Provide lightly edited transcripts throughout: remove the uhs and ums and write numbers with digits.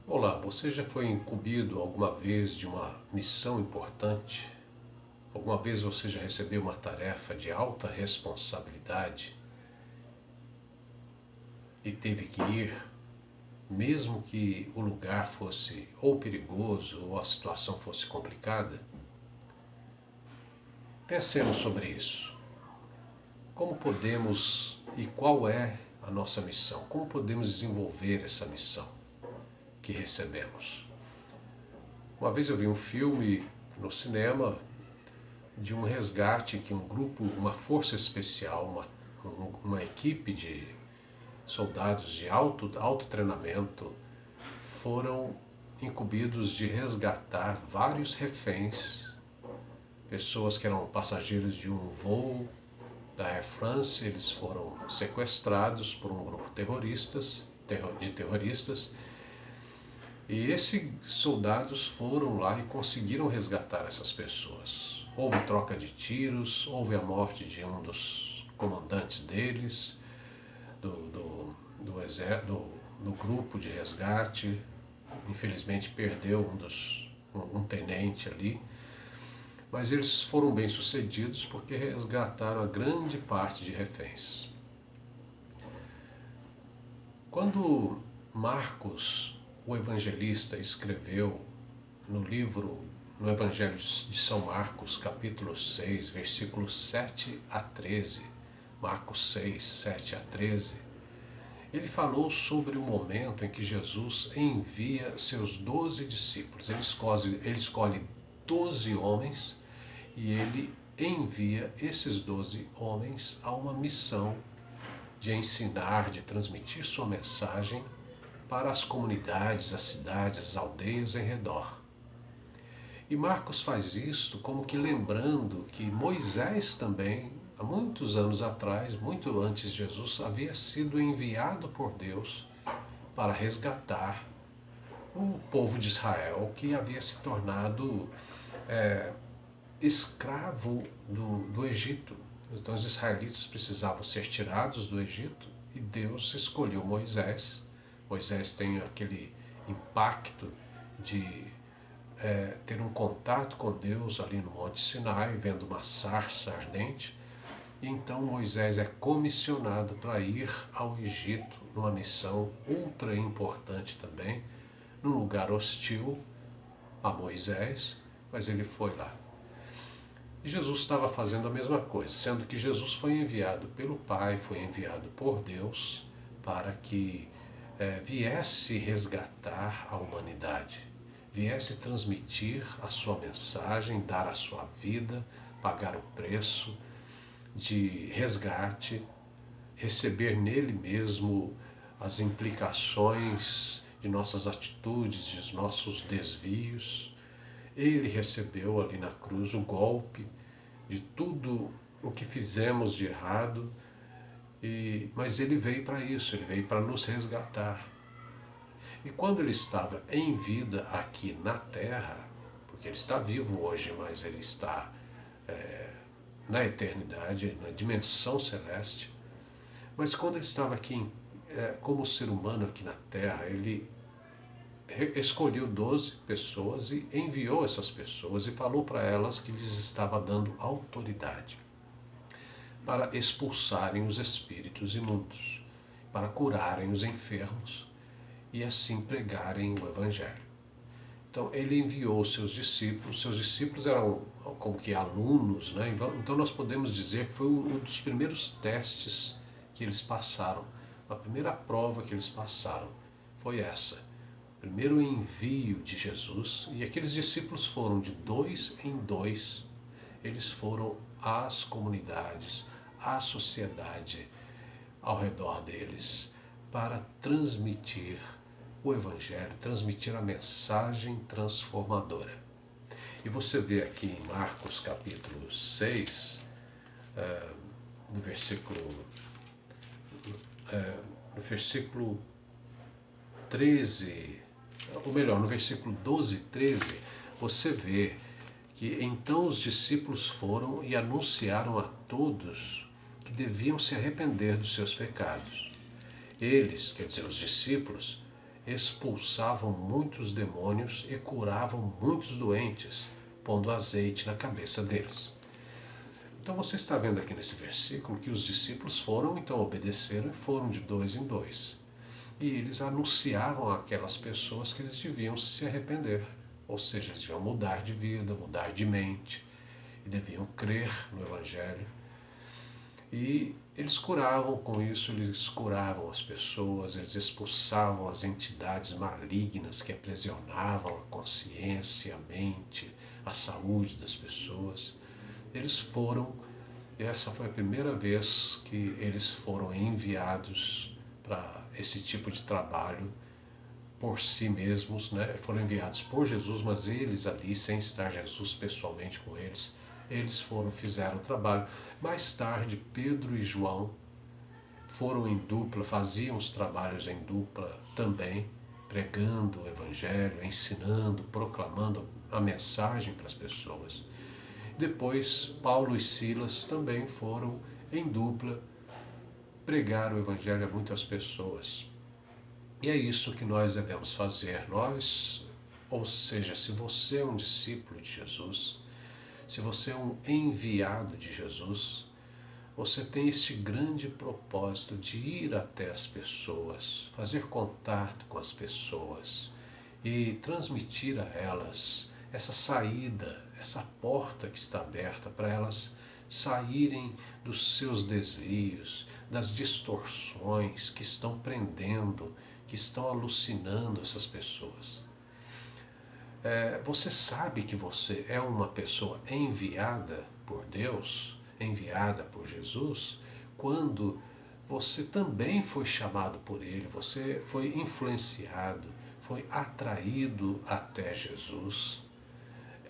Olá, você já foi incumbido alguma vez de uma missão importante? Alguma vez você já recebeu uma tarefa de alta responsabilidade e teve que ir, mesmo que o lugar fosse ou perigoso ou a situação fosse complicada? Pensemos sobre isso. Como podemos e qual é a nossa missão? Como podemos desenvolver essa missão que recebemos? Uma vez eu vi um filme no cinema de um resgate que um grupo, uma força especial, uma equipe de soldados de alto treinamento foram incumbidos de resgatar vários reféns, pessoas que eram passageiros de um voo da Air France. Eles foram sequestrados por um grupo de terroristas, e esses soldados foram lá e conseguiram resgatar essas pessoas. Houve troca de tiros, houve a morte de um dos comandantes deles, do grupo de resgate. Infelizmente perdeu um tenente ali, mas eles foram bem sucedidos porque resgataram a grande parte de reféns. Quando Marcos, o evangelista, escreveu no Evangelho de São Marcos, capítulo 6, versículos 7 a 13, Marcos 6, 7 a 13, ele falou sobre o momento em que Jesus envia seus 12 discípulos. Ele escolhe 12 homens e ele envia esses 12 homens a uma missão de ensinar, de transmitir sua mensagem para as comunidades, as cidades, as aldeias em redor. E Marcos faz isto como que lembrando que Moisés também, há muitos anos atrás, muito antes de Jesus, havia sido enviado por Deus para resgatar o povo de Israel, que havia se tornado escravo do Egito. Então os israelitas precisavam ser tirados do Egito e Deus escolheu Moisés. Moisés tem aquele impacto de ter um contato com Deus ali no Monte Sinai, vendo uma sarça ardente. E então Moisés é comissionado para ir ao Egito numa missão ultra importante também, num lugar hostil a Moisés, mas ele foi lá. E Jesus estava fazendo a mesma coisa, sendo que Jesus foi enviado pelo Pai, foi enviado por Deus para que viesse resgatar a humanidade, viesse transmitir a sua mensagem, dar a sua vida, pagar o preço de resgate, receber nele mesmo as implicações de nossas atitudes, de nossos desvios. Ele recebeu ali na cruz o golpe de tudo o que fizemos de errado, mas ele veio para isso, ele veio para nos resgatar. E quando ele estava em vida aqui na Terra, porque ele está vivo hoje, mas ele está na eternidade, na dimensão celeste, mas quando ele estava aqui como ser humano aqui na Terra, ele escolheu 12 pessoas e enviou essas pessoas e falou para elas que lhes estava dando autoridade para expulsarem os espíritos imundos, para curarem os enfermos e assim pregarem o Evangelho. Então ele enviou seus discípulos eram como que alunos, né? Então nós podemos dizer que foi um dos primeiros testes que eles passaram, a primeira prova que eles passaram foi essa. Primeiro envio de Jesus, e aqueles discípulos foram de 2 em 2, eles foram às comunidades, à sociedade ao redor deles, para transmitir o Evangelho, transmitir a mensagem transformadora. E você vê aqui em Marcos capítulo 6, no versículo 13, ou melhor, no versículo 12 e 13, você vê que então os discípulos foram e anunciaram a todos que deviam se arrepender dos seus pecados. Eles, quer dizer, os discípulos, expulsavam muitos demônios e curavam muitos doentes, pondo azeite na cabeça deles. Então você está vendo aqui nesse versículo que os discípulos foram, então obedeceram e foram de dois em dois. E eles anunciavam àquelas pessoas que eles deviam se arrepender, ou seja, eles deviam mudar de vida, mudar de mente, e deviam crer no Evangelho. E eles curavam com isso, eles curavam as pessoas, eles expulsavam as entidades malignas que aprisionavam a consciência, a mente, a saúde das pessoas. Eles foram, essa foi a primeira vez que eles foram enviados para esse tipo de trabalho por si mesmos, né? Foram enviados por Jesus, mas eles ali, sem estar Jesus pessoalmente com eles, fizeram o trabalho. Mais tarde, Pedro e João foram em dupla, faziam os trabalhos em dupla também, pregando o Evangelho, ensinando, proclamando a mensagem para as pessoas. Depois, Paulo e Silas também foram em dupla pregar o Evangelho a muitas pessoas. E é isso que nós devemos fazer. Nós, ou seja, se você é um discípulo de Jesus, se você é um enviado de Jesus, você tem esse grande propósito de ir até as pessoas, fazer contato com as pessoas e transmitir a elas essa saída, essa porta que está aberta para elas saírem dos seus desvios, das distorções que estão prendendo, que estão alucinando essas pessoas. Você sabe que você é uma pessoa enviada por Deus, enviada por Jesus, quando você também foi chamado por Ele, você foi influenciado, foi atraído até Jesus.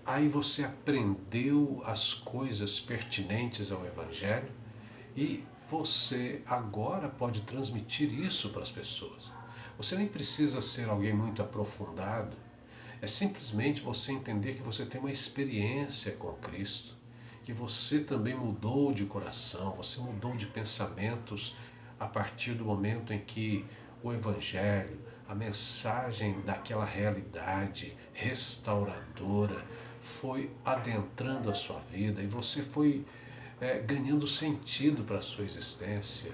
Aí você aprendeu as coisas pertinentes ao Evangelho e você agora pode transmitir isso para as pessoas. Você nem precisa ser alguém muito aprofundado, é simplesmente você entender que você tem uma experiência com Cristo, que você também mudou de coração, você mudou de pensamentos a partir do momento em que o Evangelho, a mensagem daquela realidade restauradora foi adentrando a sua vida e você foi ganhando sentido para a sua existência.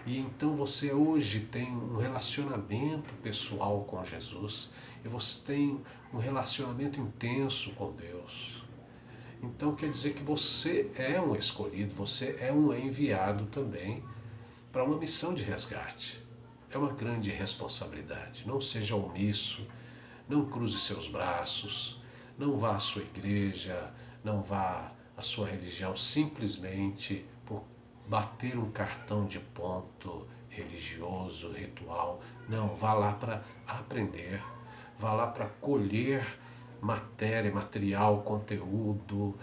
E então você hoje tem um relacionamento pessoal com Jesus e você tem um relacionamento intenso com Deus. Então quer dizer que você é um escolhido, você é um enviado também para uma missão de resgate. É uma grande responsabilidade. Não seja omisso, não cruze seus braços, não vá à sua igreja, não vá à sua religião simplesmente por bater um cartão de ponto religioso, ritual. Não, vá lá para aprender, vá lá para colher matéria, material, conteúdo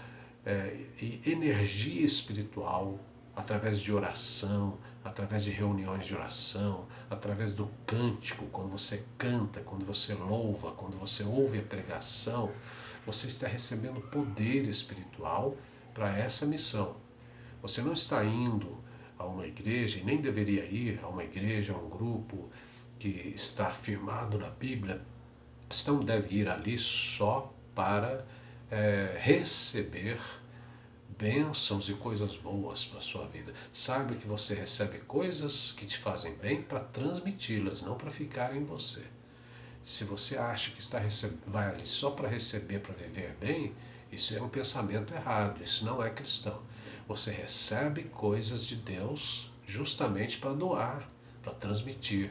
e energia espiritual através de oração, através de reuniões de oração, através do cântico, quando você canta, quando você louva, quando você ouve a pregação, você está recebendo poder espiritual para essa missão. Você não está indo a uma igreja, e nem deveria ir a uma igreja, a um grupo que está firmado na Bíblia. Você não deve ir ali só para receber bênçãos e coisas boas para a sua vida. Saiba que você recebe coisas que te fazem bem para transmiti-las, não para ficar em você. Se você acha que vai ali só para receber, para viver bem, isso é um pensamento errado, isso não é cristão. Você recebe coisas de Deus justamente para doar, para transmitir.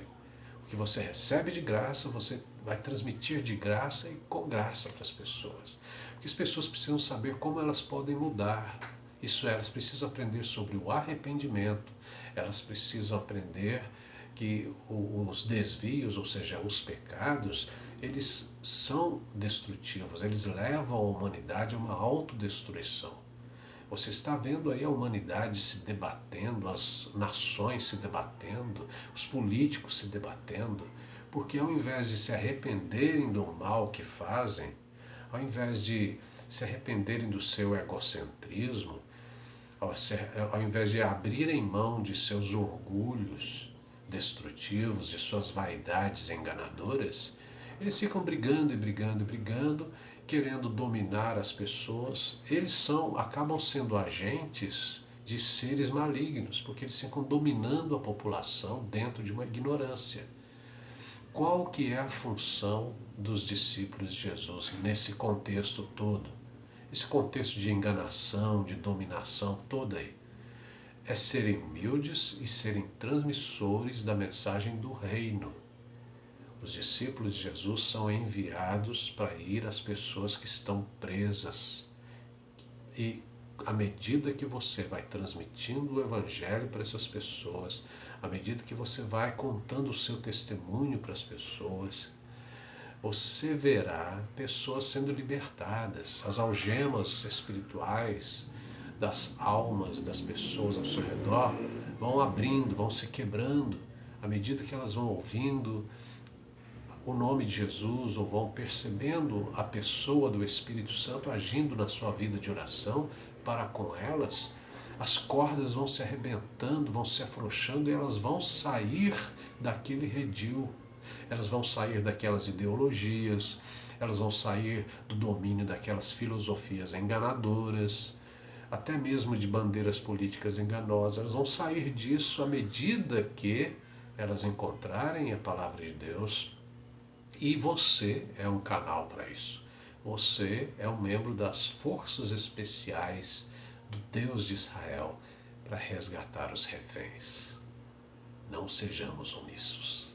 O que você recebe de graça, você vai transmitir de graça e com graça para as pessoas. Porque as pessoas precisam saber como elas podem mudar. Isso elas precisam aprender sobre o arrependimento, elas precisam aprender que os desvios, ou seja, os pecados, eles são destrutivos, eles levam a humanidade a uma autodestruição. Você está vendo aí a humanidade se debatendo, as nações se debatendo, os políticos se debatendo, porque ao invés de se arrependerem do mal que fazem, ao invés de se arrependerem do seu egocentrismo, ao invés de abrirem mão de seus orgulhos, destrutivos, de suas vaidades enganadoras, eles ficam brigando e brigando e brigando, querendo dominar as pessoas. Eles acabam sendo agentes de seres malignos, porque eles ficam dominando a população dentro de uma ignorância. Qual que é a função dos discípulos de Jesus nesse contexto todo? Esse contexto de enganação, de dominação toda aí. É serem humildes e serem transmissores da mensagem do reino. Os discípulos de Jesus são enviados para ir às pessoas que estão presas. E à medida que você vai transmitindo o Evangelho para essas pessoas, à medida que você vai contando o seu testemunho para as pessoas, você verá pessoas sendo libertadas, as algemas espirituais das almas das pessoas ao seu redor vão abrindo, vão se quebrando, à medida que elas vão ouvindo o nome de Jesus ou vão percebendo a pessoa do Espírito Santo agindo na sua vida de oração para com elas. As cordas vão se arrebentando, vão se afrouxando e elas vão sair daquele redil. Elas vão sair daquelas ideologias, elas vão sair do domínio daquelas filosofias enganadoras, até mesmo de bandeiras políticas enganosas. Elas vão sair disso à medida que elas encontrarem a palavra de Deus. E você é um canal para isso. Você é um membro das forças especiais do Deus de Israel para resgatar os reféns. Não sejamos omissos.